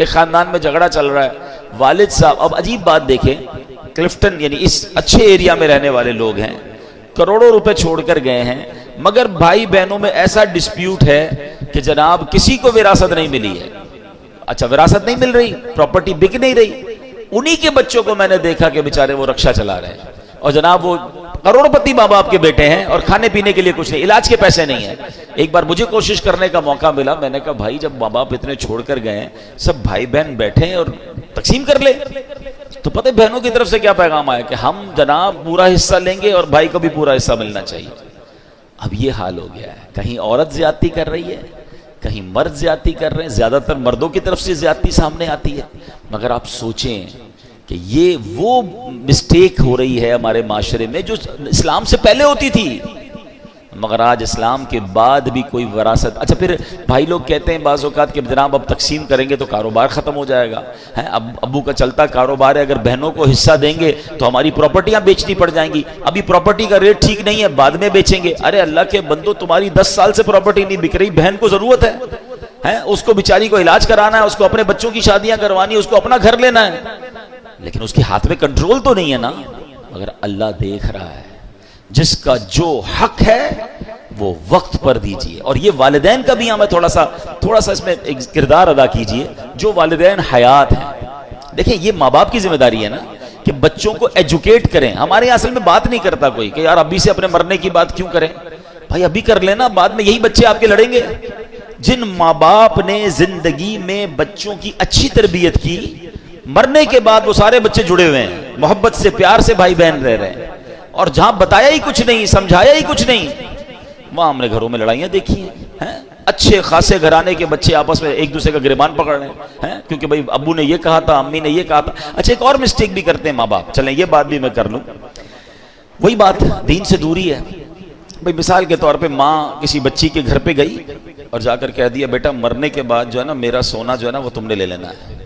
ایک خاندان میں جھگڑا چل رہا ہے، والد صاحب، اب عجیب بات دیکھیں، کلفٹن یعنی اس اچھے ایریا میں رہنے والے لوگ ہیں، کروڑوں روپے چھوڑ کر گئے ہیں، مگر بھائی بہنوں میں ایسا ڈسپیوٹ ہے کہ جناب کسی کو وراثت نہیں ملی ہے۔ اچھا وراثت نہیں مل رہی، پراپرٹی بک نہیں رہی، انہی کے بچوں کو میں نے دیکھا کہ بیچارے وہ رکشا چلا رہے ہیں، اور جناب وہ کروڑ پتی ماں باپ کے بیٹے ہیں اور کھانے پینے کے لیے کچھ نہیں، علاج کے پیسے نہیں ہیں۔ ایک بار مجھے کوشش کرنے کا موقع ملا، میں نے کہا بھائی جب ماں باپ اتنے چھوڑ کر گئے ہیں، سب بھائی بہن بیٹھے ہیں اور تقسیم کر لے، تو پتہ بہنوں کی طرف سے کیا پیغام آیا کہ ہم جناب پورا حصہ لیں گے اور بھائی کو بھی پورا حصہ ملنا چاہیے۔ اب یہ حال ہو گیا ہے، کہیں عورت زیادتی کر رہی ہے، کہیں مرد زیادتی کر رہے ہیں، زیادہ تر مردوں کی طرف سے زیادتی سامنے آتی ہے۔ مگر آپ سوچیں کہ یہ وہ مسٹیک ہو رہی ہے ہمارے معاشرے میں جو اسلام سے پہلے ہوتی تھی، مگر آج اسلام کے بعد بھی کوئی وراثت۔ اچھا پھر بھائی لوگ کہتے ہیں بعض اوقات کہ جناب اب تقسیم کریں گے تو کاروبار ختم ہو جائے گا، اب ابو کا چلتا کاروبار ہے، اگر بہنوں کو حصہ دیں گے تو ہماری پراپرٹیاں بیچنی پڑ جائیں گی، ابھی پراپرٹی کا ریٹ ٹھیک نہیں ہے، بعد میں بیچیں گے۔ ارے اللہ کے بندو، تمہاری 10 سال سے پراپرٹی نہیں بک رہی، بہن کو ضرورت ہے، اس کو بیچاری کو علاج کرانا ہے، اس کو اپنے بچوں کی شادیاں کروانی ہے، اس کو اپنا گھر لینا ہے، لیکن اس کے ہاتھ میں کنٹرول تو نہیں ہے نا۔ مگر اللہ دیکھ رہا ہے، جس کا جو حق ہے وہ وقت پر دیجئے۔ اور یہ والدین کا بھی ہمیں تھوڑا سا اس میں ایک کردار ادا کیجئے، جو والدین حیات ہیں۔ دیکھیں یہ ماں باپ کی ذمہ داری ہے نا کہ بچوں کو ایجوکیٹ کریں۔ ہمارے یہاں اصل میں بات نہیں کرتا کوئی کہ یار ابھی سے اپنے مرنے کی بات کیوں کریں، بھائی ابھی کر لینا، بعد میں یہی بچے آپ کے لڑیں گے۔ جن ماں باپ نے زندگی میں بچوں کی اچھی تربیت کی، مرنے کے بعد وہ سارے بچے جڑے ہوئے ہیں، محبت سے پیار سے بھائی بہن رہ رہے ہیں، اور جہاں بتایا ہی کچھ نہیں، سمجھایا ہی کچھ نہیں، وہاں ہم نے گھروں میں لڑائیاں دیکھی ہیں۔ اچھے خاصے گھرانے کے بچے آپس میں ایک دوسرے کا گریبان پکڑ رہے ہیں کیونکہ بھائی ابو نے یہ کہا تھا، امی نے یہ کہا تھا۔ اچھا ایک اور مسٹیک بھی کرتے ہیں ماں باپ، چلیں یہ بات بھی میں کر لوں، وہی بات دین سے دوری ہے۔ بھائی مثال کے طور پہ ماں کسی بچی کے گھر پہ گئی اور جا کر کہہ دیا بیٹا مرنے کے بعد جو ہے نا میرا سونا جو ہے نا وہ تم نے لے لینا ہے۔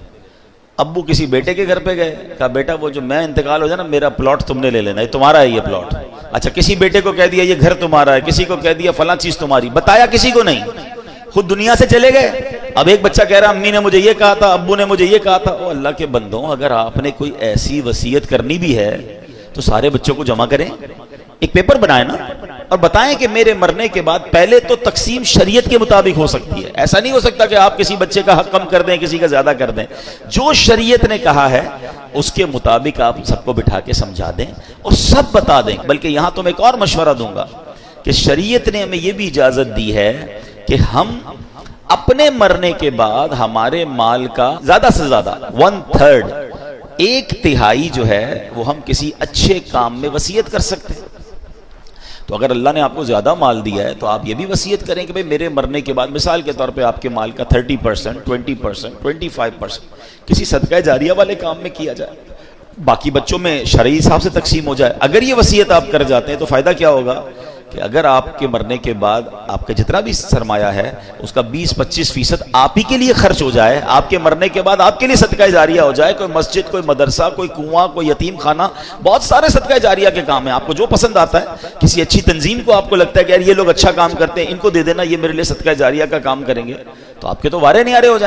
ابو کسی بیٹے کے گھر پہ گئے، کہا بیٹا وہ جو میں انتقال ہو جائے نا میرا پلاٹ تم نے لے لینا، یہ تمہارا ہے یہ پلاٹ۔ اچھا کسی بیٹے کو کہہ دیا یہ گھر تمہارا ہے، کسی کو کہہ دیا فلاں چیز تمہاری، بتایا کسی کو نہیں، خود دنیا سے چلے گئے۔ اب ایک بچہ کہہ رہا امی نے مجھے یہ کہا تھا، ابو نے مجھے یہ کہا تھا۔ او اللہ کے بندوں، اگر آپ نے کوئی ایسی وصیت کرنی بھی ہے تو سارے بچوں کو جمع کریں، ایک پیپر بنائیں نا، اور بتائیں کہ میرے مرنے کے بعد پہلے تو تقسیم شریعت کے مطابق ہو سکتی ہے، ایسا نہیں ہو سکتا کہ آپ کسی بچے کا حق کم کر دیں، کسی کا زیادہ کر دیں۔ جو شریعت نے کہا ہے اس کے مطابق آپ سب کو بٹھا کے سمجھا دیں اور سب بتا دیں۔ بلکہ یہاں تو میں ایک اور مشورہ دوں گا کہ شریعت نے ہمیں یہ بھی اجازت دی ہے کہ ہم اپنے مرنے کے بعد ہمارے مال کا زیادہ سے زیادہ 1/3، 1/3 جو ہے وہ ہم کسی اچھے کام میں وصیت کر سکتے ہیں۔ تو اگر اللہ نے آپ کو زیادہ مال دیا ہے تو آپ یہ بھی وصیت کریں کہ بھئی میرے مرنے کے بعد مثال کے طور پہ آپ کے مال کا 30%، 20%، 25% کسی صدقہ جاریہ والے کام میں کیا جائے، باقی بچوں میں شرعی حساب سے تقسیم ہو جائے۔ اگر یہ وصیت آپ کر جاتے ہیں تو فائدہ کیا ہوگا کہ اگر آپ کے مرنے کے بعد آپ کا جتنا بھی سرمایہ ہے اس کا 20-25% آپ ہی کے لیے خرچ ہو جائے، آپ کے مرنے کے بعد آپ کے لیے صدقہ جاریہ ہو جائے، کوئی مسجد، کوئی مدرسہ، کوئی کنواں، کوئی یتیم خانہ، بہت سارے صدقہ جاریہ کے کام ہیں، آپ کو جو پسند آتا ہے، کسی اچھی تنظیم کو آپ کو لگتا ہے کہ یار یہ لوگ اچھا کام کرتے ہیں ان کو دے دینا، یہ میرے لیے صدقہ جاریہ کا کام کریں گے، تو آپ کے تو وارے نیارے ہو جائیں۔